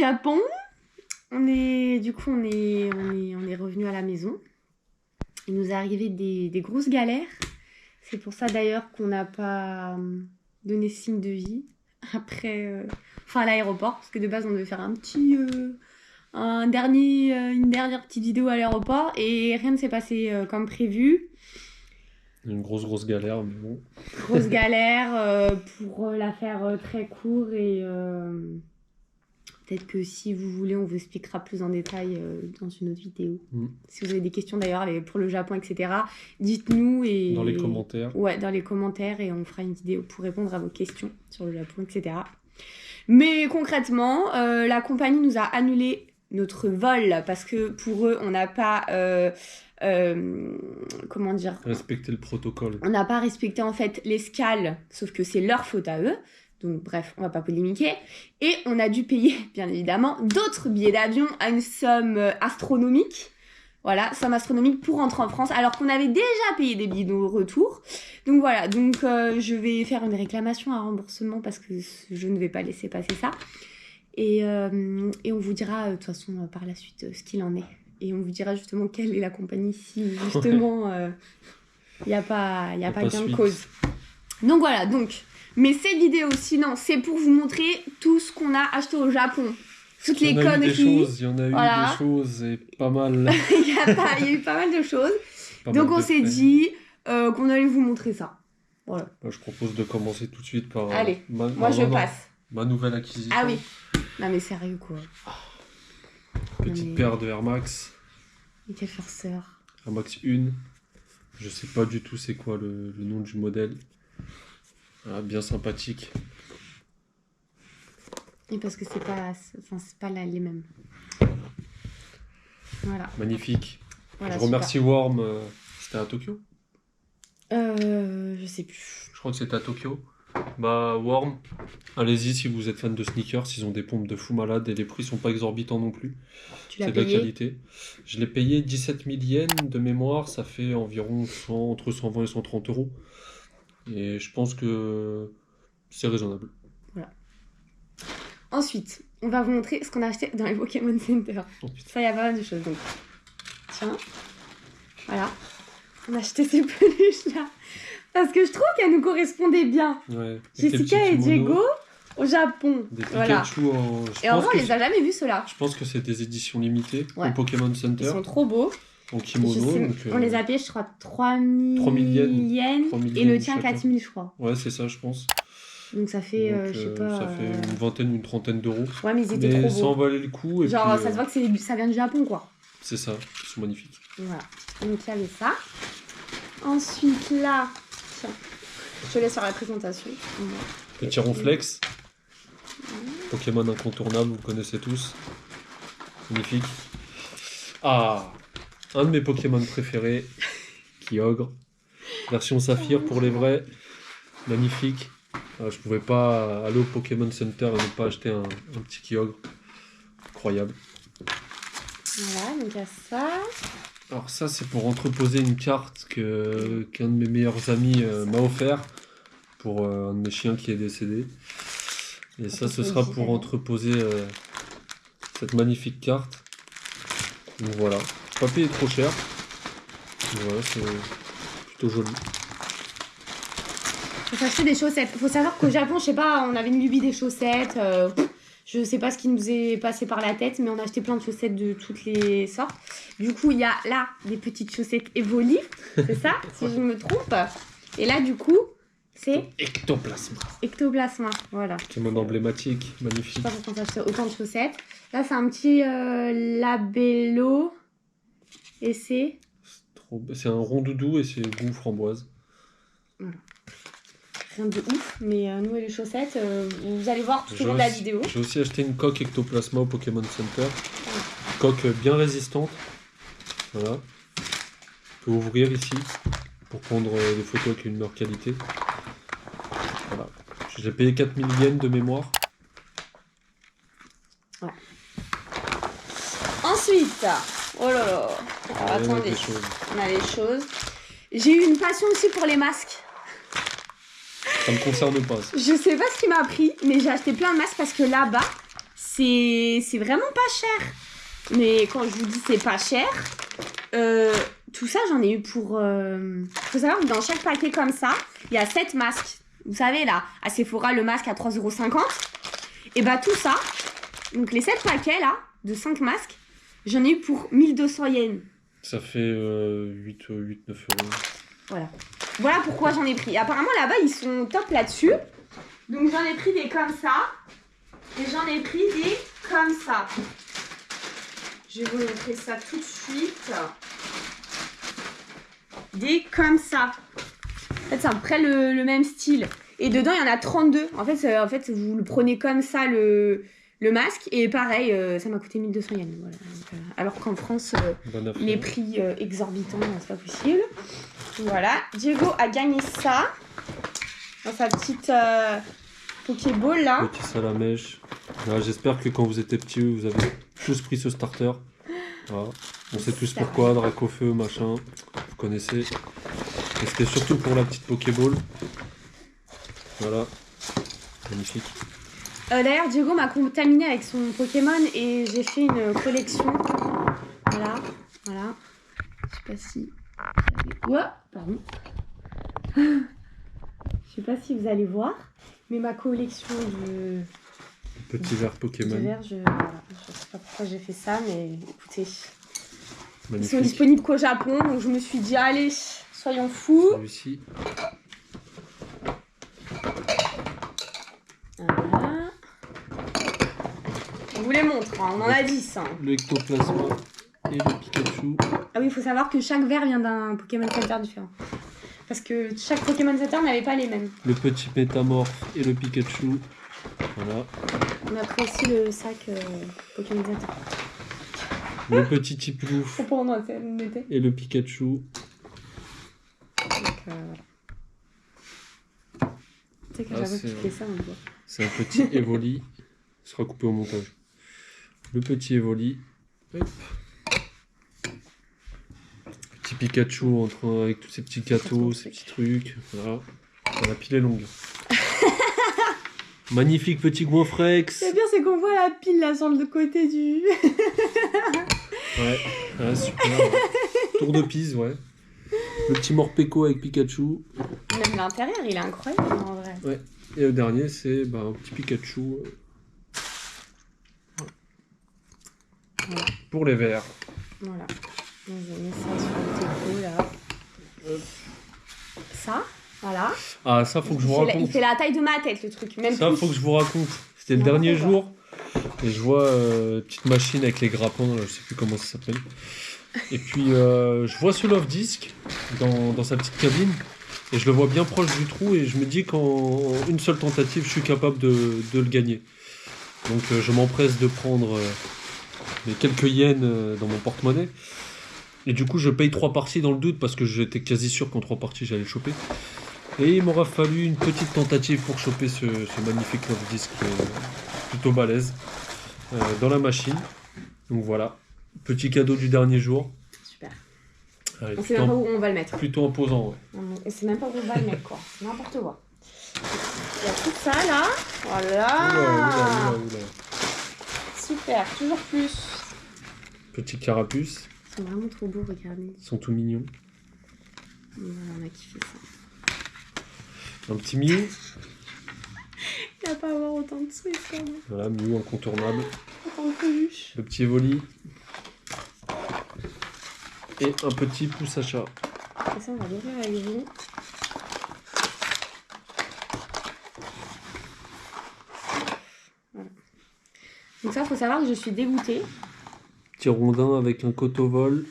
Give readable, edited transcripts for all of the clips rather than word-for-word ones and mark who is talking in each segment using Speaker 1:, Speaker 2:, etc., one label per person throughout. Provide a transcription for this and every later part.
Speaker 1: Japon. On est revenu à la maison. Il nous est arrivé des grosses galères. C'est pour ça d'ailleurs qu'on n'a pas donné signe de vie après, à l'aéroport, parce que de base on devait faire une dernière petite vidéo à l'aéroport et rien ne s'est passé comme prévu.
Speaker 2: Une grosse galère, mais bon.
Speaker 1: Grosse galère pour la faire très court et peut-être que si vous voulez, on vous expliquera plus en détail dans une autre vidéo. Si vous avez des questions d'ailleurs pour le Japon, etc., dites-nous.
Speaker 2: Dans les commentaires.
Speaker 1: Ouais, dans les commentaires et on fera une vidéo pour répondre à vos questions sur le Japon, etc. Mais concrètement, la compagnie nous a annulé notre vol parce que pour eux, on n'a pas... comment dire ?
Speaker 2: Respecter le protocole.
Speaker 1: On n'a pas respecté en fait l'escale, sauf que c'est leur faute à eux. Donc bref, on va pas polémiquer. Et on a dû payer, bien évidemment, d'autres billets d'avion à une somme astronomique. Voilà, somme astronomique pour rentrer en France, alors qu'on avait déjà payé des billets de retour. Donc voilà, je vais faire une réclamation à remboursement parce que je ne vais pas laisser passer ça. Et on vous dira de toute façon par la suite ce qu'il en est. Et on vous dira justement quelle est la compagnie si justement il n'y a pas gain de cause. Donc voilà, mais cette vidéo, sinon, c'est pour vous montrer tout ce qu'on a acheté au Japon. Toutes les conneries.
Speaker 2: Il y en a eu des choses et pas mal.
Speaker 1: Il y a eu pas mal de choses. Donc on s'est dit qu'on allait vous montrer ça. Voilà.
Speaker 2: Je propose de commencer tout de suite par...
Speaker 1: Allez, je passe.
Speaker 2: Ma nouvelle acquisition.
Speaker 1: Ah oui. Non mais sérieux quoi.
Speaker 2: Petite paire de Air Max.
Speaker 1: Et quelle farceur.
Speaker 2: Air Max 1. Je sais pas du tout c'est quoi le nom du modèle. Bien sympathique.
Speaker 1: Et parce que c'est pas les mêmes. Voilà.
Speaker 2: Magnifique.
Speaker 1: Voilà,
Speaker 2: je remercie Worm. C'était à Tokyo ?
Speaker 1: Je sais plus.
Speaker 2: Je crois que c'était à Tokyo. Worm, allez-y si vous êtes fan de sneakers, ils ont des pompes de fou malade et les prix sont pas exorbitants non plus.
Speaker 1: Tu l'as
Speaker 2: c'est
Speaker 1: payé ?
Speaker 2: De la qualité. Je l'ai payé 17 000 yens de mémoire, ça fait environ entre 120 et 130 euros. Et je pense que c'est raisonnable.
Speaker 1: Voilà. Ensuite, on va vous montrer ce qu'on a acheté dans les Pokémon Center. Ça, il y a pas mal de choses. Donc, tiens, voilà. On a acheté ces peluches-là. Parce que je trouve qu'elles nous correspondaient bien.
Speaker 2: Ouais.
Speaker 1: Jessica et Diego au Japon.
Speaker 2: Des Pikachu en...
Speaker 1: Et en vrai, on les a jamais vus, ceux-là.
Speaker 2: Je pense que c'est des éditions limitées au Pokémon Center.
Speaker 1: Ils sont trop beaux.
Speaker 2: En kimono.
Speaker 1: On les a payés, je crois, 3 000 yens. Et le tien, 4 000, je crois.
Speaker 2: Ouais, c'est ça, je pense.
Speaker 1: Donc ça fait, je sais pas...
Speaker 2: Ça fait une vingtaine, une trentaine d'euros.
Speaker 1: Ouais, mais ils étaient trop beaux.
Speaker 2: Ça en valait le coup. Et
Speaker 1: genre,
Speaker 2: puis,
Speaker 1: ça se voit que ça vient du Japon, quoi.
Speaker 2: C'est ça, ils sont magnifiques.
Speaker 1: Voilà. Donc il y avait ça. Ensuite, là... Tiens, je te laisse faire la présentation.
Speaker 2: Petit ronflex. Pokémon incontournable, vous connaissez tous. Magnifique. Un de mes Pokémon préférés, Kyogre. Version Saphir pour les vrais. Magnifique. Je pouvais pas aller au Pokémon Center et ne pas acheter un petit Kyogre. Incroyable.
Speaker 1: Voilà, donc il y a ça.
Speaker 2: Alors ça, c'est pour entreposer une carte qu'un de mes meilleurs amis m'a offert pour un de mes chiens qui est décédé. Et ça, ce sera pour entreposer cette magnifique carte. Donc voilà. Je n'ai pas payé trop cher. Donc voilà, c'est plutôt joli.
Speaker 1: Faut s'acheter des chaussettes. Faut savoir qu'au Japon, je sais pas, on avait une lubie des chaussettes. Je sais pas ce qui nous est passé par la tête, mais on a acheté plein de chaussettes de toutes les sortes. Du coup, il y a là des petites chaussettes Evoli, c'est ça, si je me trompe. Et là, du coup, c'est Ectoplasma, voilà.
Speaker 2: Pokémon emblématique, magnifique.
Speaker 1: Je sais pas pourquoi on s'achète autant de chaussettes. Là, c'est un petit labello. Et c'est
Speaker 2: un rondoudou et c'est goût framboise.
Speaker 1: Voilà. Rien de ouf, mais nous et les chaussettes, vous allez voir tout au long de la vidéo.
Speaker 2: J'ai aussi acheté une coque Ectoplasma au Pokémon Center. Coque bien résistante. Voilà. On peut ouvrir ici pour prendre des photos avec une meilleure qualité. Voilà. J'ai payé 4 000 yens de mémoire.
Speaker 1: Ouais. Ensuite, oh là là. Alors, attendez, on a les choses. J'ai eu une passion aussi pour les masques.
Speaker 2: Ça me concerne pas. Ça.
Speaker 1: Je sais pas ce qui m'a pris, mais j'ai acheté plein de masques parce que là-bas, c'est vraiment pas cher. Mais quand je vous dis c'est pas cher, tout ça j'en ai eu pour... Faut savoir que dans chaque paquet comme ça, il y a 7 masques. Vous savez là, à Sephora, le masque à 3,50 €. Et bah tout ça, donc les 7 paquets là, de 5 masques, j'en ai eu pour 1200 yens.
Speaker 2: Ça fait 8-9 euros.
Speaker 1: Voilà. Voilà pourquoi j'en ai pris. Apparemment là-bas ils sont top là-dessus. Donc j'en ai pris des comme ça. Et j'en ai pris des comme ça. Je vais vous montrer ça tout de suite. Des comme ça. En fait c'est à peu près le même style. Et dedans il y en a 32. En fait vous le prenez comme ça le masque. Et pareil, ça m'a coûté 1200 yens. Voilà. Donc, alors qu'en France, les prix exorbitants, c'est pas possible. Voilà, Diego a gagné ça dans sa petite Pokéball là.
Speaker 2: Petit salamèche. Voilà, j'espère que quand vous étiez petits, vous avez tous pris ce starter. Voilà. On sait tous pourquoi, Dracofeu, machin. Vous connaissez. Et c'était surtout pour la petite Pokéball. Voilà. Magnifique.
Speaker 1: D'ailleurs, Diego m'a contaminé avec son Pokémon et j'ai fait une collection. Voilà, voilà. Je sais pas si... Ouah, pardon. Je sais pas si vous allez voir, mais ma collection de...
Speaker 2: Petit verre Pokémon.
Speaker 1: Voilà. Je sais pas pourquoi j'ai fait ça, mais écoutez.
Speaker 2: Magnifique.
Speaker 1: Ils sont disponibles qu'au Japon, donc je me suis dit, allez, soyons fous.
Speaker 2: Celui-ci.
Speaker 1: Voilà. On vous les montre, hein, on en a 10. Hein.
Speaker 2: Le Ectoplasma et le Pikachu.
Speaker 1: Ah oui, il faut savoir que chaque verre vient d'un Pokémon Center différent. Parce que chaque Pokémon Center n'avait pas les mêmes.
Speaker 2: Le petit Métamorphe et le Pikachu. Voilà.
Speaker 1: On a pris aussi le sac Pokémon Center.
Speaker 2: Le petit Tiplouf
Speaker 1: C'est pour moi, c'est noté.
Speaker 2: et le Pikachu.
Speaker 1: Donc, voilà. Tu sais qu'à chaque fois que tu fais ça, on le voit.
Speaker 2: C'est un petit Evoli. Ce sera coupé au montage. Le petit Evoli. Hop. Petit Pikachu avec tous ces petits gâteaux, ces petits trucs. Voilà. La pile est longue. Magnifique petit Goinfrex.
Speaker 1: Le pire, c'est qu'on voit la pile là sur le côté du.
Speaker 2: Ouais, super. Tour de Pise, ouais. Le petit Morpeko avec Pikachu.
Speaker 1: Même l'intérieur, il est incroyable en vrai.
Speaker 2: Ouais. Et le dernier, c'est un petit Pikachu.
Speaker 1: Voilà.
Speaker 2: Pour les verts.
Speaker 1: Voilà. Donc, je mets ça sur le teco là. Ça, voilà.
Speaker 2: Ah, ça, faut que je vous raconte.
Speaker 1: Il fait la taille de ma tête le truc. Même
Speaker 2: Ça,
Speaker 1: plus.
Speaker 2: faut que je vous raconte. C'était le dernier jour. Et je vois petite machine avec les grappins, là, je sais plus comment ça s'appelle. Et puis je vois ce Love Disc dans sa petite cabine. Et je le vois bien proche du trou. Et je me dis qu'en une seule tentative, je suis capable de le gagner. Donc je m'empresse de prendre mes quelques yens dans mon porte-monnaie. Et du coup, je paye 3 parties dans le doute parce que j'étais quasi sûr qu'en 3 parties, j'allais le choper. Et il m'aura fallu une petite tentative pour choper ce magnifique Love Disc plutôt balèze dans la machine. Donc voilà, petit cadeau du dernier jour.
Speaker 1: Super.
Speaker 2: Allez,
Speaker 1: On sait même pas où on va le mettre.
Speaker 2: plutôt imposant, ouais.
Speaker 1: On sait même pas où on va le mettre quoi. C'est n'importe quoi. Il y a tout ça là. Voilà.
Speaker 2: Oula, oula.
Speaker 1: Super, toujours plus.
Speaker 2: Petit carapuce,
Speaker 1: Ils sont vraiment trop beaux, regardez.
Speaker 2: ils sont tout mignons.
Speaker 1: Voilà, on a kiffé ça.
Speaker 2: Un petit Mew,
Speaker 1: Il va pas avoir autant de trucs quand même.
Speaker 2: voilà, Mew incontournable.
Speaker 1: Autant de peluches.
Speaker 2: Le petit Evoli. Et un petit pouce à chat.
Speaker 1: Et ça, on va l'ouvrir avec vous. Voilà. Donc ça, faut savoir que je suis dégoûtée.
Speaker 2: Petit rondin avec un cotovol,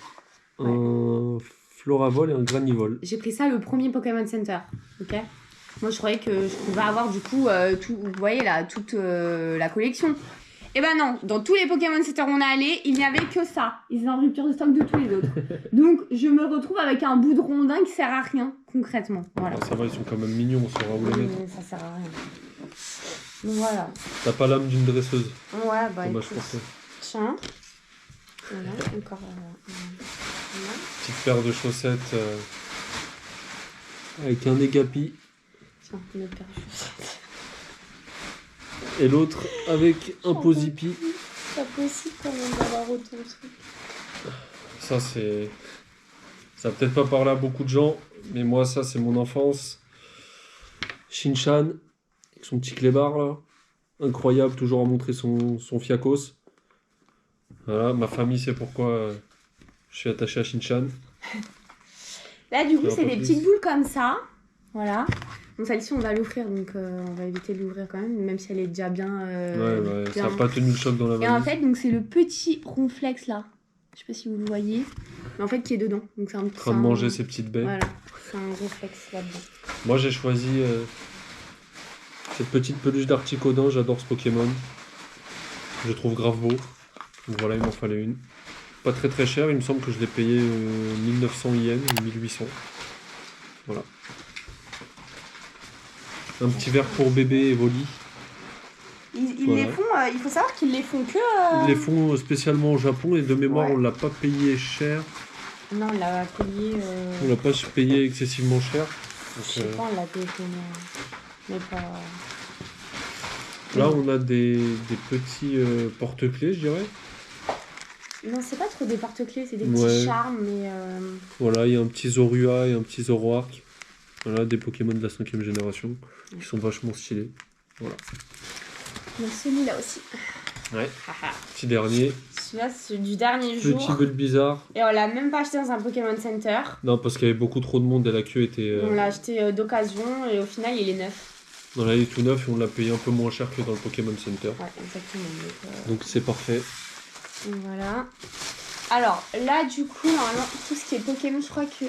Speaker 2: un floravol et un granivol.
Speaker 1: J'ai pris ça le premier Pokémon Center, ok. Moi, je croyais que je pouvais avoir du coup, tout, vous voyez là, toute la collection. Et ben non, dans tous les Pokémon Center où on est allé, il n'y avait que ça. Ils étaient en rupture de stock de tous les autres. Donc, je me retrouve avec un bout de rondin qui sert à rien, concrètement. Voilà.
Speaker 2: Ah, ça va, ils sont quand même mignons, on saura où les mettre.
Speaker 1: Mais ça sert à rien. Donc voilà.
Speaker 2: T'as pas l'âme d'une dresseuse.
Speaker 1: Ouais, bah
Speaker 2: Dommage
Speaker 1: écoute.
Speaker 2: pour toi.
Speaker 1: Tiens. Voilà, encore. Voilà.
Speaker 2: Petite paire de chaussettes avec un égapi
Speaker 1: Tiens, une autre paire de chaussettes.
Speaker 2: Et l'autre avec un Pozipi.
Speaker 1: C'est pas possible quand même d'avoir autant de trucs.
Speaker 2: Ça, c'est... Ça va peut-être pas parler à beaucoup de gens, mais moi, ça, c'est mon enfance. Shin-Chan, avec son petit clébard, là. Incroyable, toujours à montrer son fiacos. Voilà, ma famille sait pourquoi je suis attaché à Shin-Chan.
Speaker 1: Là, du coup,
Speaker 2: Alors,
Speaker 1: c'est
Speaker 2: pas
Speaker 1: des
Speaker 2: plus.
Speaker 1: petites boules comme ça. Voilà. Donc, celle-ci, on va l'ouvrir, donc on va éviter de l'ouvrir quand même, si elle est déjà bien.
Speaker 2: Ouais, ça
Speaker 1: bien.
Speaker 2: n'a pas tenu le choc dans la
Speaker 1: Et
Speaker 2: valise.
Speaker 1: en fait, donc c'est le petit ronflex là. Je sais pas si vous le voyez, mais en fait, qui est dedans. Donc, c'est un
Speaker 2: En train de manger ses petites baies.
Speaker 1: Voilà, c'est un ronflex là-dedans.
Speaker 2: Moi, j'ai choisi cette petite peluche d'Articodin. J'adore ce Pokémon. Je trouve grave beau. Donc voilà, il m'en fallait une. Pas très très cher, il me semble que je l'ai payé 1900 yens ou 1800. Voilà. Un petit verre pour bébé et Voli.
Speaker 1: Ils
Speaker 2: Voilà.
Speaker 1: les font, il faut savoir qu'ils les font que.
Speaker 2: Ils les font spécialement au Japon et de mémoire,
Speaker 1: Ouais.
Speaker 2: on l'a pas payé cher.
Speaker 1: Non, on l'a payé.
Speaker 2: On l'a pas payé excessivement cher.
Speaker 1: Je sais
Speaker 2: Donc,
Speaker 1: pas, on l'a payé combien. Mais pas.
Speaker 2: là, on a des petits porte-clés, je dirais.
Speaker 1: Non, c'est pas trop des porte-clés, c'est des
Speaker 2: Ouais.
Speaker 1: petits charmes, mais.
Speaker 2: Voilà, il y a un petit Zorua et un petit Zoroark. Voilà, des Pokémon de la 5ème génération. Qui sont vachement stylés. Voilà.
Speaker 1: Il y a celui-là aussi.
Speaker 2: Ouais. Petit dernier.
Speaker 1: Celui-là, c'est du dernier jour.
Speaker 2: Petit Bulbizarre.
Speaker 1: Et on l'a même pas acheté dans un Pokémon Center.
Speaker 2: Non, parce qu'il y avait beaucoup trop de monde et la queue était...
Speaker 1: On l'a acheté d'occasion et au final, il est neuf.
Speaker 2: Dans la tout neuf et on l'a payé un peu moins cher que dans le Pokémon Center.
Speaker 1: Ouais, exactement.
Speaker 2: Donc c'est parfait.
Speaker 1: Donc voilà. Alors là, du coup, normalement, tout ce qui est Pokémon, je crois que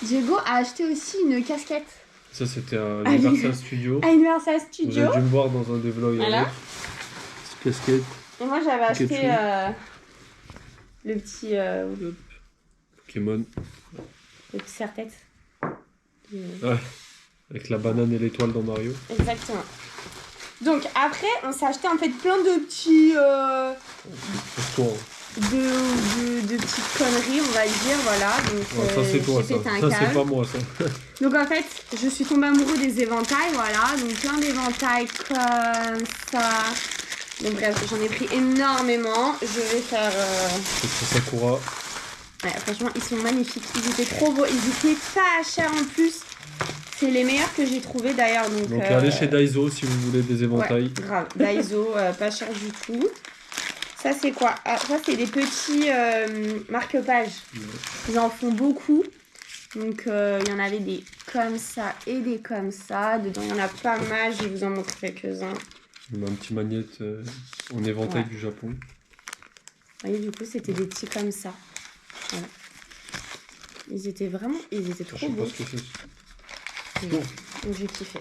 Speaker 1: Diego a acheté aussi une casquette
Speaker 2: Ça, c'était à Universal Studios.
Speaker 1: à Universal
Speaker 2: Vous
Speaker 1: Studios.
Speaker 2: avez dû me voir dans un des vlogs.
Speaker 1: Voilà.
Speaker 2: avec. Petite casquette.
Speaker 1: Et moi, j'avais acheté
Speaker 2: Pikachu.
Speaker 1: le petit
Speaker 2: Pokémon.
Speaker 1: serre-tête.
Speaker 2: Ouais. Avec la banane et l'étoile dans Mario.
Speaker 1: Exactement. Donc après, on s'est acheté en fait plein de petits...
Speaker 2: C'est toi.
Speaker 1: de petites conneries, on va dire, voilà. Donc,
Speaker 2: Ouais, ça c'est toi,
Speaker 1: j'ai
Speaker 2: ça.
Speaker 1: pété un
Speaker 2: Ça
Speaker 1: câble.
Speaker 2: c'est pas moi, ça.
Speaker 1: Donc en fait, je suis tombée amoureuse des éventails, voilà. Donc plein d'éventails comme ça. Donc bref, j'en ai pris énormément. Je vais faire...
Speaker 2: C'est Sakura.
Speaker 1: Ouais, franchement, ils sont magnifiques. Ils étaient trop beaux. Ils étaient pas chers en plus. C'est les meilleurs que j'ai trouvés d'ailleurs. Donc
Speaker 2: allez chez Daiso si vous voulez des éventails.
Speaker 1: ouais, grave. Daiso, pas cher du tout. Ça c'est quoi? Ah, ça c'est des petits marque-pages. Ils en font beaucoup. Donc il y en avait des comme ça et des comme ça. Dedans il y en a pas mal. Je vais vous en montrer quelques-uns.
Speaker 2: On a un petit magnète en éventail
Speaker 1: Ouais.
Speaker 2: du Japon.
Speaker 1: Vous voyez, du coup c'était des petits comme ça. Voilà. Ils étaient
Speaker 2: Je
Speaker 1: trop
Speaker 2: sais pas
Speaker 1: beaux.
Speaker 2: ce que c'est.
Speaker 1: Donc j'ai kiffé.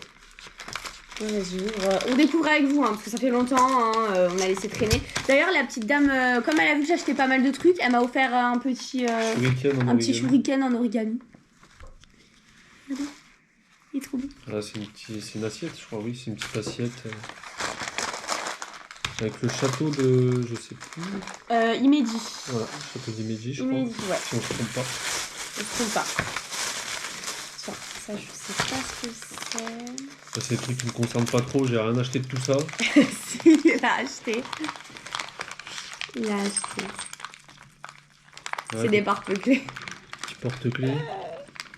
Speaker 1: Ouais, vas-y, on découvre avec vous, hein, parce que ça fait longtemps, hein, on a laissé traîner. D'ailleurs, la petite dame, comme elle a vu que j'achetais pas mal de trucs, elle m'a offert un petit shuriken en origami. Regarde, il est trop beau.
Speaker 2: Ah, c'est une assiette, je crois, oui, c'est une petite assiette. Avec le château de... je sais plus.
Speaker 1: Imedi.
Speaker 2: Voilà, le château d'Imeji, je crois.
Speaker 1: Imedi, ouais,
Speaker 2: Si on se trompe pas.
Speaker 1: je trouve pas. Tiens, ça je sais pas ce que c'est.
Speaker 2: Ça, c'est des trucs qui me concernent pas trop, j'ai rien acheté de tout ça.
Speaker 1: Si, il a acheté. Il a acheté.
Speaker 2: Ouais,
Speaker 1: C'est des porte-clés.
Speaker 2: Petit porte-clés.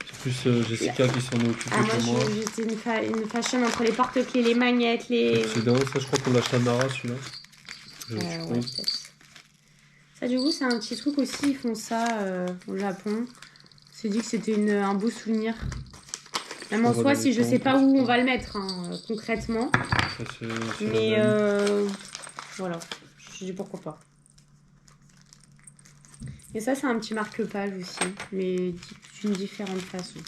Speaker 2: C'est plus Jessica qui s'en est occupée
Speaker 1: Ah, moi,
Speaker 2: que moi.
Speaker 1: j'étais une fashion entre les porte-clés, les magnettes, les...
Speaker 2: Occident, ça je crois qu'on l'a acheté à Nara celui-là. Je
Speaker 1: ouais,
Speaker 2: suppose.
Speaker 1: peut-être. Ça, du coup, c'est un petit truc aussi. Ils font ça au Japon. On s'est dit que c'était un beau souvenir. Même en
Speaker 2: On va
Speaker 1: soi,
Speaker 2: dans
Speaker 1: si
Speaker 2: les
Speaker 1: je sais
Speaker 2: temps,
Speaker 1: pas où
Speaker 2: tout
Speaker 1: on
Speaker 2: ça.
Speaker 1: va le mettre, hein, concrètement.
Speaker 2: Ça, c'est
Speaker 1: Mais
Speaker 2: la même.
Speaker 1: voilà. Je dis pourquoi pas. Et ça, c'est un petit marque-page aussi. Mais d'une différente façon.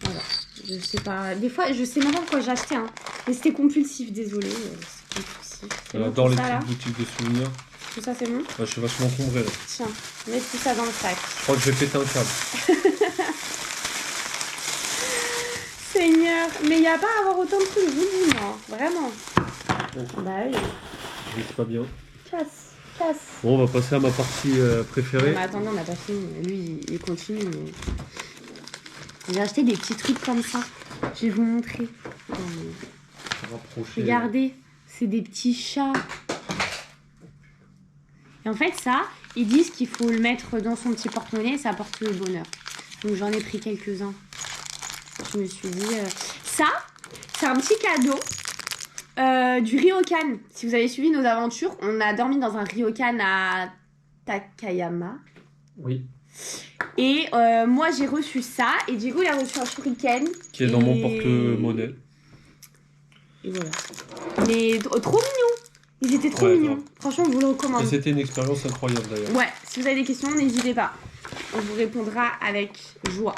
Speaker 1: Voilà. Je sais pas. Des fois, je sais même pas pourquoi j'ai acheté. Hein. Mais c'était compulsif, désolé. C'est compulsif. C'est
Speaker 2: Elle
Speaker 1: bon
Speaker 2: adore
Speaker 1: tout
Speaker 2: les
Speaker 1: ça, là
Speaker 2: petites boutiques de souvenirs.
Speaker 1: Tout ça, c'est bon?
Speaker 2: Ouais, je suis vachement encombré là.
Speaker 1: Tiens, mets tout ça dans le sac.
Speaker 2: Je crois que je vais péter un câble.
Speaker 1: Seigneur, mais il n'y a pas à avoir autant de trucs, je vous le dis, non, vraiment.
Speaker 2: Bon.
Speaker 1: Bah oui,
Speaker 2: Je sais pas bien.
Speaker 1: casse, casse.
Speaker 2: Bon, on va passer à ma partie préférée.
Speaker 1: Mais attendez, on n'a pas fini. Lui, il continue. Mais... J'ai acheté des petits trucs comme ça. Je vais vous montrer.
Speaker 2: rapprocher.
Speaker 1: Regardez, c'est des petits chats. Et en fait, ça, ils disent qu'il faut le mettre dans son petit porte-monnaie et ça apporte le bonheur. Donc j'en ai pris quelques-uns. Je me suis dit... Ça, c'est un petit cadeau du ryokan. Si vous avez suivi nos aventures, on a dormi dans un ryokan à Takayama.
Speaker 2: Oui.
Speaker 1: Et moi, j'ai reçu ça. Et Diego, il a reçu un shuriken.
Speaker 2: Qui est dans mon porte-monnaie.
Speaker 1: Et voilà. Mais trop mignons. Ils étaient trop mignons.
Speaker 2: Grave.
Speaker 1: Franchement, on vous le recommande.
Speaker 2: Et c'était une expérience incroyable d'ailleurs.
Speaker 1: Ouais, si vous avez des questions, n'hésitez pas. On vous répondra avec joie.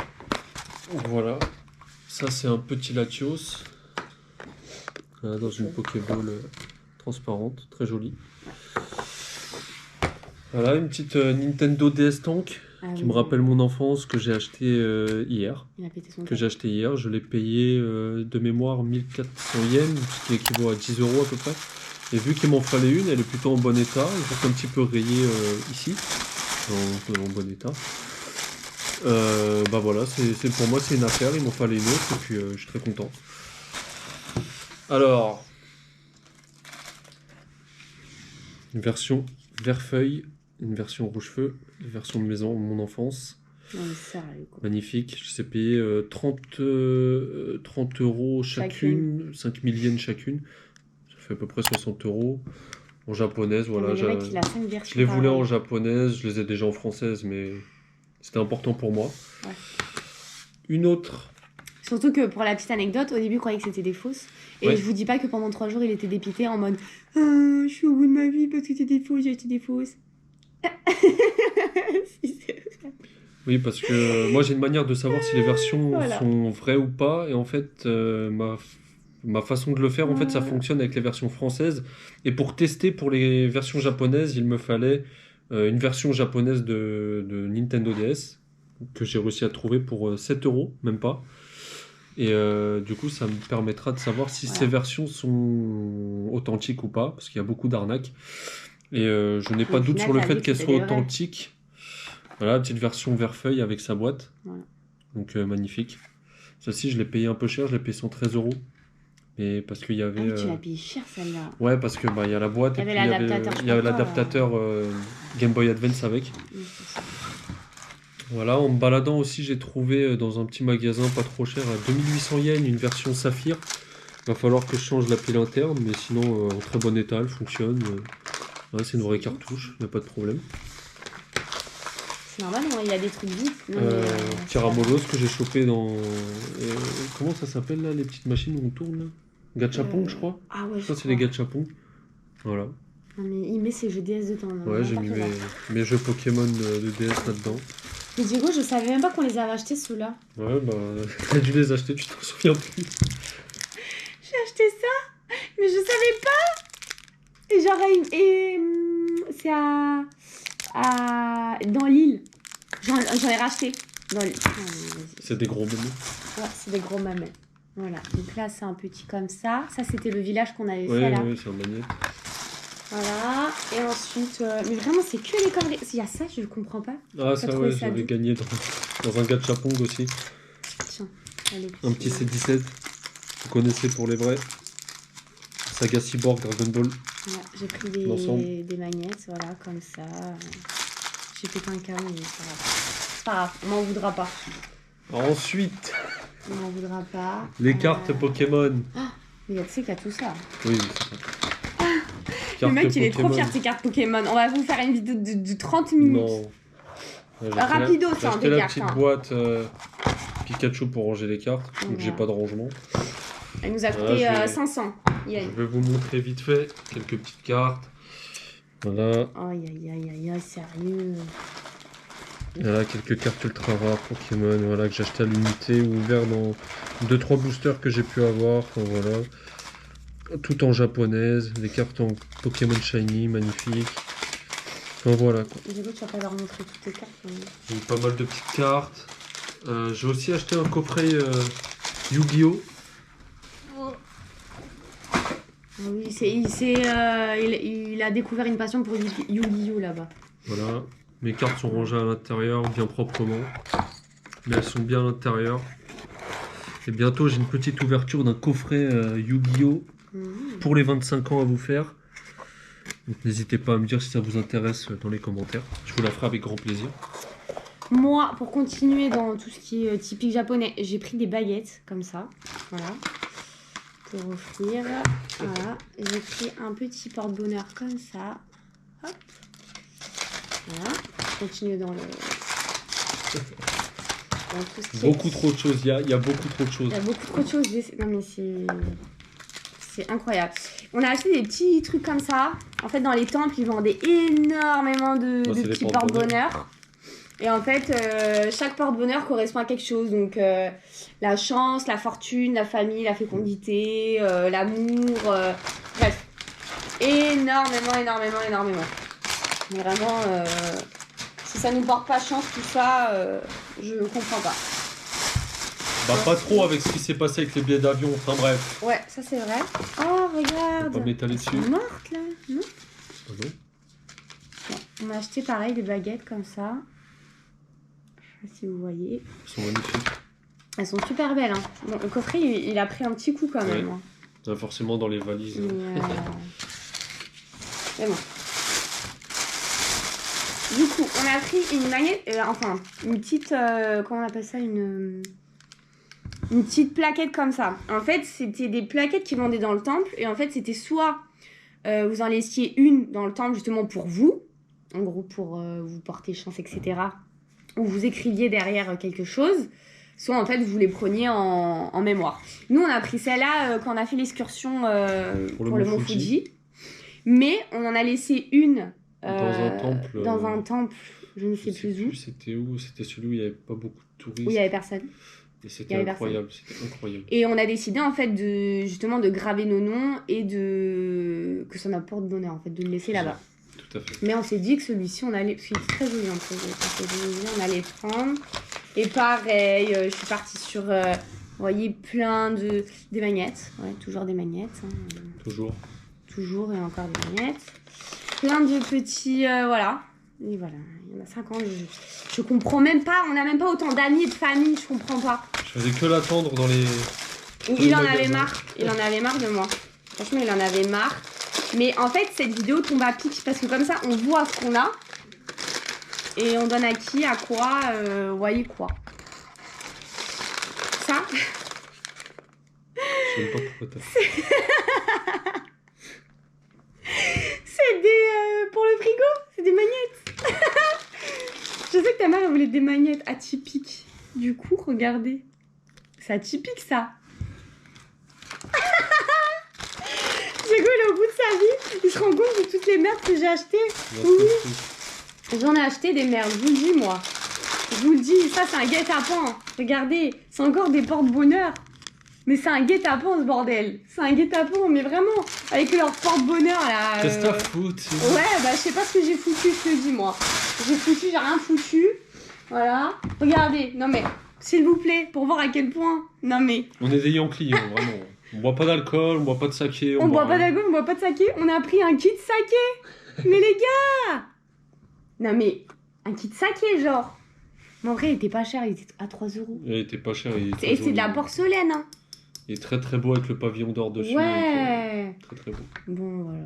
Speaker 2: Voilà. Ça, c'est un petit Latios. Dans une Pokéball transparente. Très jolie. Voilà, une petite Nintendo DS Tank. Qui me rappelle mon enfance, que j'ai acheté hier.
Speaker 1: Il a pété son
Speaker 2: Que j'ai acheté hier. Je l'ai payé de mémoire 1400 yens, ce qui équivaut à 10 € à peu près. Et vu qu'il m'en fallait une, elle est plutôt en bon état. Juste un petit peu rayée ici, en bon état. Bah voilà, c'est pour moi c'est une affaire. Il m'en fallait une autre et puis je suis très content. Alors, une version vert feuille, une version rouge feu, une version de maison, mon enfance.
Speaker 1: Non, mais sérieux, quoi.
Speaker 2: Magnifique, je sais payer 30 € chacune, 5000 yens chacune. Ça fait à peu près 60 € en japonaise. Voilà,
Speaker 1: Le mec, il a 5 versions.
Speaker 2: je les voulais en japonaise, je les ai déjà en française, mais c'était important pour moi.
Speaker 1: Ouais.
Speaker 2: Une autre.
Speaker 1: Surtout que pour la petite anecdote, au début, je croyais que c'était des fausses. Et
Speaker 2: Ouais.
Speaker 1: je vous dis pas que pendant 3 jours, il était dépité en mode je suis au bout de ma vie parce que c'était des fausses, j'ai acheté des fausses. Si, c'est vrai.
Speaker 2: Oui, parce que moi j'ai une manière de savoir si les versions
Speaker 1: Voilà.
Speaker 2: sont vraies ou pas. Et en fait, ma façon de le faire, en fait, ça fonctionne avec les versions françaises. Et pour tester pour les versions japonaises, il me fallait une version japonaise de Nintendo DS que j'ai réussi à trouver pour 7 €, même pas. Et du coup, ça me permettra de savoir si
Speaker 1: Voilà.
Speaker 2: ces versions sont authentiques ou pas, parce qu'il y a beaucoup d'arnaques. Et je n'ai pas
Speaker 1: Au
Speaker 2: de doute
Speaker 1: final,
Speaker 2: sur le
Speaker 1: t'as
Speaker 2: fait
Speaker 1: vu que
Speaker 2: qu'elles
Speaker 1: c'était
Speaker 2: soient
Speaker 1: des vraies.
Speaker 2: authentiques. Voilà, petite version vert feuille avec sa boîte.
Speaker 1: Voilà.
Speaker 2: Donc magnifique. Celle-ci, je l'ai payé un peu cher, je l'ai payé 113 €. Mais parce qu'il y
Speaker 1: Ah
Speaker 2: avait.
Speaker 1: oui, tu l'as payé cher celle-là.
Speaker 2: Ouais, parce que il y a la boîte
Speaker 1: Il y
Speaker 2: et
Speaker 1: avait
Speaker 2: puis
Speaker 1: l'adaptateur, je
Speaker 2: il y avait
Speaker 1: crois pas,
Speaker 2: l'adaptateur Game Boy Advance avec. Voilà, en me baladant aussi, j'ai trouvé dans un petit magasin pas trop cher à 2800 yens une version saphir. Va falloir que je change la pile interne, mais sinon en très bon état, elle fonctionne. Ouais, c'est une vraie cartouche, il n'y a pas de problème.
Speaker 1: C'est normal, il y a des trucs vite.
Speaker 2: Tiramolos que j'ai chopé dans. Comment ça s'appelle là, les petites machines où on tourne là? Gachapon, je crois.
Speaker 1: Ah ouais,
Speaker 2: Je crois que c'est les gachapon. Voilà.
Speaker 1: Non, mais il met ses jeux DS dedans. là,
Speaker 2: Ouais, j'ai mis
Speaker 1: n'importe quoi.
Speaker 2: mes jeux Pokémon de DS là-dedans.
Speaker 1: Mais Diego, je savais même pas qu'on les avait achetés ceux-là.
Speaker 2: Ouais, bah, t'as dû les acheter, tu t'en souviens plus.
Speaker 1: J'ai acheté ça, mais je savais pas. Et genre, c'est dans l'île. J'en ai racheté. Dans l'île. Oh, vas-y.
Speaker 2: C'est des gros menus.
Speaker 1: Ouais, c'est des gros mamelles. Voilà. Donc là, c'est un petit comme ça. Ça, c'était le village qu'on avait
Speaker 2: Ouais,
Speaker 1: fait là.
Speaker 2: ouais, c'est un magnète.
Speaker 1: Voilà. Et ensuite, mais vraiment, c'est que les conneries. Il y a ça, je comprends pas.
Speaker 2: Ah,
Speaker 1: T'as
Speaker 2: ça,
Speaker 1: trouvé
Speaker 2: ouais,
Speaker 1: ça
Speaker 2: j'avais
Speaker 1: d'où?
Speaker 2: gagné dans un gachapon aussi.
Speaker 1: Tiens, allez.
Speaker 2: Un petit C17. Vous connaissez pour les vrais. Saga Cyborg, Dragon Ball.
Speaker 1: Ouais, j'ai pris
Speaker 2: L'ensemble.
Speaker 1: des magnettes, voilà, comme ça. J'ai pété un câble, mais c'est pas grave. C'est pas grave, on m'en voudra pas.
Speaker 2: Ensuite,
Speaker 1: On m'en voudra pas.
Speaker 2: les cartes Pokémon.
Speaker 1: Mais tu sais qu'il y a tout ça.
Speaker 2: Oui, c'est ça.
Speaker 1: Le mec,
Speaker 2: Cartes
Speaker 1: il est trop
Speaker 2: Pokémon.
Speaker 1: fier de ses cartes Pokémon. On va vous faire une vidéo de 30 minutes.
Speaker 2: Non. Ouais, j'ai acheté
Speaker 1: Rapido,
Speaker 2: la-
Speaker 1: ça,
Speaker 2: j'ai
Speaker 1: hein,
Speaker 2: acheté
Speaker 1: des
Speaker 2: la
Speaker 1: cartes,
Speaker 2: petite
Speaker 1: hein.
Speaker 2: boîte Pikachu pour ranger les cartes, donc
Speaker 1: Voilà.
Speaker 2: j'ai pas de rangement.
Speaker 1: Elle nous a
Speaker 2: Voilà,
Speaker 1: coûté
Speaker 2: je vais-
Speaker 1: 500.
Speaker 2: Je
Speaker 1: Aïe,
Speaker 2: vais vous montrer vite fait quelques petites cartes. Voilà,
Speaker 1: aïe, aïe, sérieux.
Speaker 2: voilà quelques cartes ultra rares Pokémon, voilà que j'ai acheté à l'unité ou ouvert dans 2-3 boosters que j'ai pu avoir. Enfin, voilà, tout en japonaise, des cartes en Pokémon Shiny, magnifique. Enfin voilà quoi.
Speaker 1: Diego, tu vas pas leur montrer toutes tes cartes. Hein.
Speaker 2: J'ai eu pas mal de petites cartes. J'ai aussi acheté un coffret Yu-Gi-Oh!
Speaker 1: Ah oui, il a découvert une passion pour Yu-Gi-Oh là-bas.
Speaker 2: Voilà, mes cartes sont rangées à l'intérieur bien proprement, mais elles sont bien à l'intérieur. Et bientôt, j'ai une petite ouverture d'un coffret Yu-Gi-Oh! Pour les 25 ans à vous faire. Donc n'hésitez pas à me dire si ça vous intéresse dans les commentaires. Je vous la ferai avec grand plaisir.
Speaker 1: Moi, pour continuer dans tout ce qui est typique japonais, j'ai pris des baguettes comme ça. Voilà. Pour offrir. Voilà. J'ai pris un petit porte-bonheur comme ça. Hop. Voilà. Je continue dans le. Dans tout ce qui
Speaker 2: Beaucoup trop de choses. Il y a beaucoup trop de choses.
Speaker 1: Il y a beaucoup trop de choses. Non, mais c'est incroyable. On a acheté des petits trucs comme ça. En fait, dans les temples, ils vendaient énormément de petits porte-bonheur. Et en fait, chaque porte-bonheur correspond à quelque chose. Donc, la chance, la fortune, la famille, la fécondité, l'amour. Bref. Énormément. Mais vraiment, si ça nous porte pas chance, tout ça, je comprends pas.
Speaker 2: Bah, pas trop avec ce qui s'est passé avec les billets d'avion. Enfin, bref.
Speaker 1: Ouais, ça c'est vrai. Oh, regarde.
Speaker 2: On va pas m'étaler dessus.
Speaker 1: Elles sont mortes là, non?
Speaker 2: Ah non.
Speaker 1: Bon, on a acheté pareil des baguettes comme ça. Je sais pas si vous voyez.
Speaker 2: Elles sont magnifiques.
Speaker 1: Elles sont super belles. Hein. Bon, le coffret, il a pris un petit coup quand même.
Speaker 2: Ouais.
Speaker 1: Hein.
Speaker 2: Ouais, forcément dans les valises.
Speaker 1: Mais bon. Du coup, on a pris une magnette, enfin, une petite, comment on appelle ça, une petite plaquette comme ça. En fait, c'était des plaquettes qui vendaient dans le temple. Et en fait, c'était soit vous en laissiez une dans le temple justement pour vous, en gros pour vous porter chance, etc. Ou vous écriviez derrière quelque chose. Soit en fait, vous les preniez en mémoire. Nous, on a pris celle-là quand on a fait l'excursion pour le Mont Fuji. Mais on en a laissé une dans un temple, je ne sais plus où.
Speaker 2: C'était où? C'était celui où il n'y avait pas beaucoup de touristes.
Speaker 1: Où il n'y avait personne.
Speaker 2: Et c'était incroyable,
Speaker 1: Et on a décidé en fait justement de graver nos noms et que ça n'apporte bonheur en fait, de le laisser là-bas.
Speaker 2: Tout à fait.
Speaker 1: Mais on s'est dit que celui-ci, on allait, parce qu'il est très joli en fait, on allait le prendre. Et pareil, je suis partie sur, vous voyez, des magnettes. Ouais, toujours des magnettes. Hein. Toujours et encore des magnettes. Plein de petits, voilà. Et voilà, il y en a 50. Je comprends même pas, on n'a même pas autant d'amis et de famille, je comprends pas.
Speaker 2: Je faisais que l'attendre dans les...
Speaker 1: Il en avait marre, de moi. Franchement, il en avait marre. Mais en fait, cette vidéo tombe à pic, parce que comme ça, on voit ce qu'on a. Et on donne à qui, à quoi, vous voyez quoi. Ça.
Speaker 2: Je sais pas pourquoi t'as...
Speaker 1: C'est des... pour le frigo, c'est des magnettes. Je sais que ta mère elle voulait des magnettes atypiques. Du coup, regardez. C'est atypique, ça. Diego, il est au bout de sa vie. Il se rend compte de toutes les merdes que j'ai achetées. Oui. J'en ai acheté des merdes, je vous le dis, moi. Je vous le dis, ça, c'est un guet-apens. Regardez, c'est encore des porte-bonheur. Mais c'est un guet-apens, ce bordel. C'est un guet-apens, mais vraiment. Avec leur porte-bonheur, là.
Speaker 2: Qu'est-ce que t'as foutu?
Speaker 1: Ouais, bah, je sais pas ce que j'ai foutu, je te dis, moi. J'ai rien foutu. Voilà. Regardez, non mais, s'il vous plaît, pour voir à quel point. Non mais.
Speaker 2: On est des Yankees, hein, vraiment. On boit pas d'alcool, on boit pas de saké.
Speaker 1: On boit pas d'alcool, on boit pas de saké. On a pris un kit saké. Mais les gars. Non mais, un kit saké, genre. Mais en vrai, il était pas cher, il était à 3 €.
Speaker 2: Il était pas cher.
Speaker 1: Et c'est de la porcelaine, hein.
Speaker 2: Il est très très beau avec le pavillon d'or dessus.
Speaker 1: Ouais.
Speaker 2: Très très beau.
Speaker 1: Bon, voilà.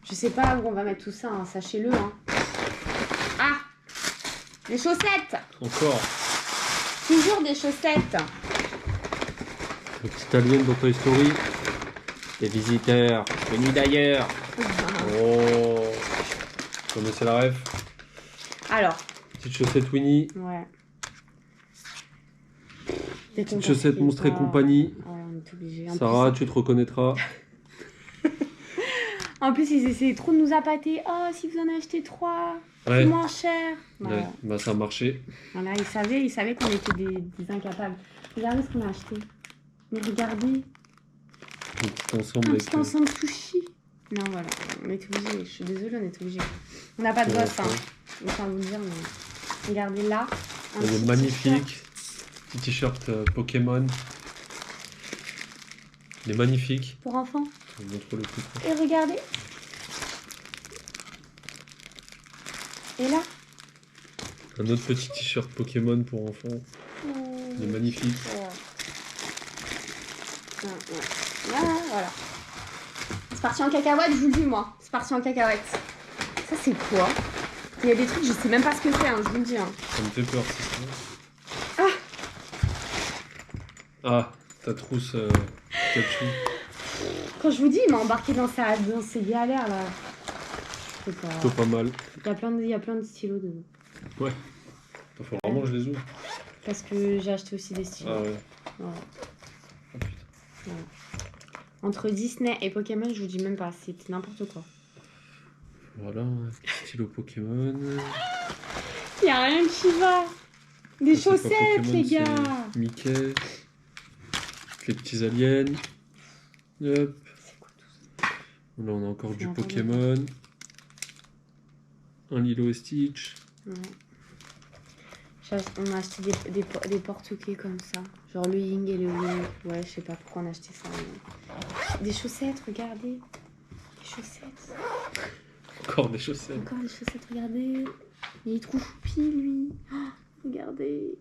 Speaker 1: Je sais pas où on va mettre tout ça, hein, sachez-le. Hein. Ah, les chaussettes.
Speaker 2: Encore.
Speaker 1: Toujours des chaussettes.
Speaker 2: Le petit alien dans Toy Story. Les visiteurs venus d'ailleurs. Oh. Vous connaissez la ref?
Speaker 1: Alors.
Speaker 2: Petite chaussette Winnie.
Speaker 1: Ouais.
Speaker 2: Petite chaussette Monstre et compagnie.
Speaker 1: Ouais, on est obligé.
Speaker 2: Sarah, tu te reconnaîtras.
Speaker 1: En plus, ils essayaient trop de nous appâter. Oh, si vous en achetez 3,
Speaker 2: Ouais.
Speaker 1: moins cher. Voilà.
Speaker 2: Ouais, bah ça a marché.
Speaker 1: Voilà, ils savaient qu'on était des incapables. Regardez ce qu'on a acheté. Mais regardez,
Speaker 2: Un petit ensemble
Speaker 1: un
Speaker 2: avec...
Speaker 1: petit ensemble sushi. Non, voilà, on est obligé. Je suis désolée, on est obligé. On n'a pas de gosse, hein. Je vais pas vous le dire, mais regardez là.
Speaker 2: Il est magnifique. Petit t-shirt Pokémon. Il est magnifique.
Speaker 1: Pour enfants.
Speaker 2: Je vous montre le plus près.
Speaker 1: Et regardez. Et là.
Speaker 2: Un autre petit t-shirt Pokémon pour enfants. Il est magnifique.
Speaker 1: Voilà. C'est parti en cacahuète, je vous le dis, moi. C'est parti en cacahuète. Ça, c'est quoi? Il y a des trucs, je sais même pas ce que c'est, hein, je vous le dis. Hein.
Speaker 2: Ça me fait peur, c'est ça. Ah, ta trousse Pikachu.
Speaker 1: Quand je vous dis, il m'a embarqué dans ses galères, là. Je sais pas.
Speaker 2: Plutôt pas mal.
Speaker 1: Il y a plein de stylos dedans.
Speaker 2: Ouais. Il faut vraiment que je les ouvre.
Speaker 1: Parce que j'ai acheté aussi des stylos.
Speaker 2: Ah ouais.
Speaker 1: Voilà.
Speaker 2: Oh putain.
Speaker 1: Voilà. Entre Disney et Pokémon, je vous dis même pas, c'est n'importe quoi.
Speaker 2: Voilà, stylo Pokémon.
Speaker 1: Il y a rien qui va. Des
Speaker 2: Ça, c'est pas
Speaker 1: chaussettes,
Speaker 2: Pokémon,
Speaker 1: les gars.
Speaker 2: c'est Mickey. Les petits aliens. Hop.
Speaker 1: C'est quoi tout ça?
Speaker 2: Là, on a encore du
Speaker 1: Attends,
Speaker 2: Pokémon. Un Lilo et Stitch.
Speaker 1: Ouais. On a acheté des porte-clés comme ça. Genre le Ying et le Yang. Ouais, je sais pas pourquoi on a acheté ça. Mais... Des chaussettes, regardez. Des chaussettes.
Speaker 2: Encore des chaussettes.
Speaker 1: Encore des chaussettes, regardez. Il est trop choupi, lui. Oh, regardez.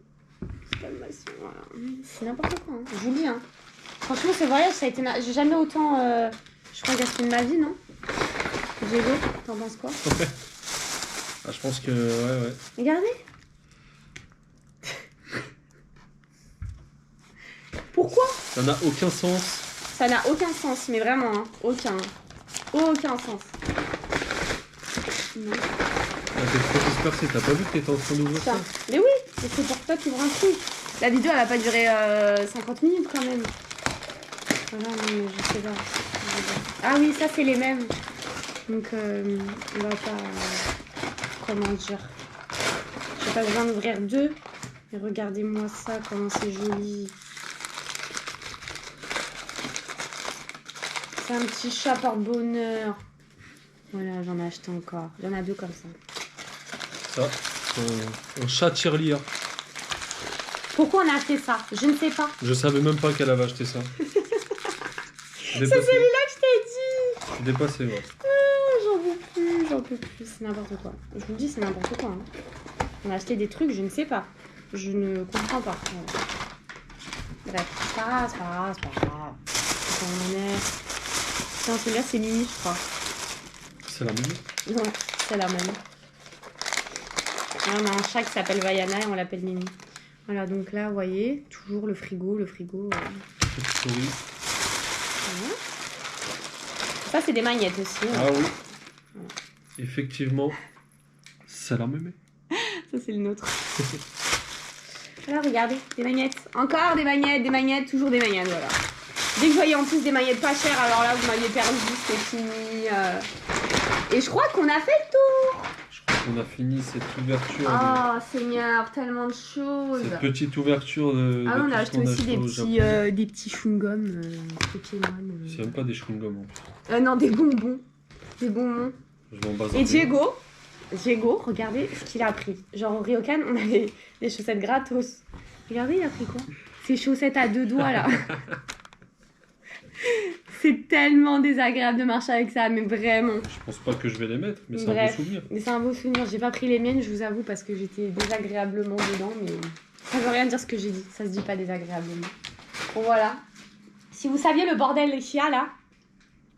Speaker 1: Exclamation, voilà. C'est n'importe quoi. Hein. Je vous le dis, hein. Franchement, ce voyage, ça a été... J'ai jamais autant... Je crois gaspillé de ma vie, non? Diego, t'en penses quoi?
Speaker 2: Ouais. Ah, je pense que... Ouais.
Speaker 1: Regardez. Pourquoi?
Speaker 2: Ça n'a aucun sens.
Speaker 1: Ça n'a aucun sens, mais vraiment, hein. Aucun. Aucun sens. Non.
Speaker 2: Ah, t'es trop dispersé, t'as pas vu que t'étais en train d'ouvrir ça?
Speaker 1: Mais oui, c'est pour toi que tu ouvres un truc. La vidéo, elle va pas durer 50 minutes quand même. Voilà, mais je sais pas. Ah oui, ça, c'est les mêmes. Donc, on va pas... comment dire? J'ai pas besoin d'ouvrir deux. Mais regardez-moi ça, comment c'est joli. C'est un petit chat porte-bonheur. Voilà, j'en ai acheté encore. Il y en a deux comme ça.
Speaker 2: Ça, un chat tirelire.
Speaker 1: Pourquoi on a acheté ça? Je ne sais pas.
Speaker 2: Je savais même pas qu'elle avait acheté ça.
Speaker 1: C'est celui-là que je t'ai dit.
Speaker 2: Je suis dépassé, ouais.
Speaker 1: J'en peux plus. C'est n'importe quoi. Je vous le dis, c'est n'importe quoi. Hein. On a acheté des trucs, je ne sais pas. Je ne comprends pas. Voilà. Bref, c'est pas grave. On en est... Tiens, celui-là, c'est Mimi, je crois.
Speaker 2: C'est la même.
Speaker 1: Ouais, c'est la même. On a un chat qui s'appelle Vaiana et on l'appelle Mimi. Voilà, donc là, vous voyez, toujours le frigo.
Speaker 2: Petite souris.
Speaker 1: Voilà. Ça, c'est des magnettes aussi. Hein.
Speaker 2: Ah oui.
Speaker 1: Voilà.
Speaker 2: Effectivement, c'est la même.
Speaker 1: Ça, c'est le nôtre. Alors, regardez, des magnettes. Encore des magnettes, toujours des magnettes, voilà. Dès que je voyais en plus des magnettes pas chères, alors là, vous m'aviez perdu, c'est fini. Et je crois qu'on a fait le tour.
Speaker 2: Je crois qu'on a fini cette ouverture.
Speaker 1: Oh, Seigneur, tellement de choses.
Speaker 2: Cette petite ouverture de.
Speaker 1: Ah,
Speaker 2: de
Speaker 1: on
Speaker 2: tout
Speaker 1: a
Speaker 2: ce
Speaker 1: acheté
Speaker 2: qu'on
Speaker 1: aussi des petits chewing-gums Pokémon.
Speaker 2: C'est même pas des chewing-gums en plus.
Speaker 1: Non, des bonbons. Des bonbons.
Speaker 2: Je m'en base un
Speaker 1: Et
Speaker 2: peu.
Speaker 1: Diego, regardez ce qu'il a pris. Genre au Ryokan, on avait des chaussettes gratos. Regardez, il a pris quoi? Ces chaussettes à deux doigts là. C'est tellement désagréable de marcher avec ça, mais vraiment.
Speaker 2: Je pense pas que je vais les mettre, mais c'est un
Speaker 1: Bref,
Speaker 2: beau souvenir.
Speaker 1: mais c'est un beau souvenir. J'ai pas pris les miennes, je vous avoue, parce que j'étais désagréablement dedans, mais ça veut rien dire ce que j'ai dit. Ça se dit pas désagréablement. Bon voilà. Si vous saviez le bordel qu'il y a là,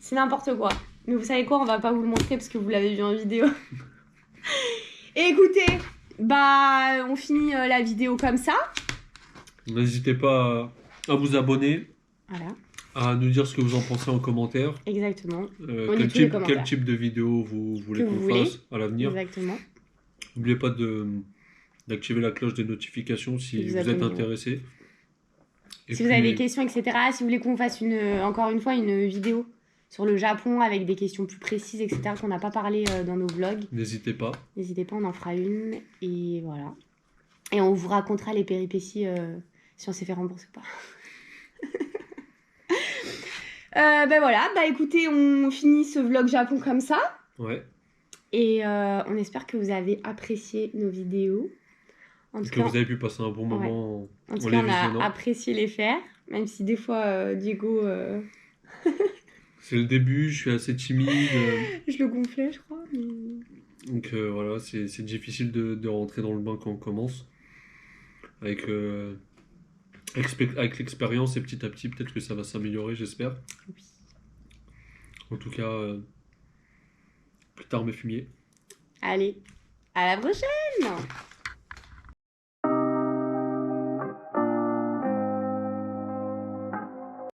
Speaker 1: c'est n'importe quoi. Mais vous savez quoi, on va pas vous le montrer parce que vous l'avez vu en vidéo. Et écoutez, bah on finit la vidéo comme ça.
Speaker 2: N'hésitez pas à vous abonner,
Speaker 1: Voilà,
Speaker 2: à nous dire ce que vous en pensez en commentaire.
Speaker 1: exactement. On lit
Speaker 2: Quel
Speaker 1: tous les
Speaker 2: type,
Speaker 1: commentaires.
Speaker 2: quel type de vidéo vous voulez
Speaker 1: Que vous
Speaker 2: qu'on
Speaker 1: voulez.
Speaker 2: fasse à l'avenir.
Speaker 1: Exactement.
Speaker 2: N'oubliez pas d'activer la cloche des notifications si vous êtes
Speaker 1: abonner,
Speaker 2: intéressé. Et
Speaker 1: Si vous avez des questions, etc., si vous voulez qu'on fasse encore une fois une vidéo sur le Japon avec des questions plus précises, etc., qu'on n'a pas parlé dans nos vlogs,
Speaker 2: n'hésitez pas.
Speaker 1: n'hésitez pas, on en fera une. Et voilà. Et on vous racontera les péripéties si on s'est fait rembourser ou pas. Ben voilà, bah écoutez, on finit ce vlog Japon comme ça.
Speaker 2: Ouais.
Speaker 1: Et on espère que vous avez apprécié nos vidéos. En tout
Speaker 2: Que
Speaker 1: cas,
Speaker 2: vous avez pu passer un bon moment
Speaker 1: en tout
Speaker 2: en
Speaker 1: cas,
Speaker 2: les
Speaker 1: on a
Speaker 2: visionnant.
Speaker 1: apprécié les faire, même si des fois, Diego,
Speaker 2: C'est le début, je suis assez timide.
Speaker 1: je le gonflais, je crois. Mais...
Speaker 2: Donc voilà, c'est difficile de rentrer dans le bain quand on commence. Avec Avec l'expérience et petit à petit, peut-être que ça va s'améliorer, j'espère.
Speaker 1: Oui.
Speaker 2: En tout cas, plus tard mes fumiers.
Speaker 1: Allez, à la prochaine!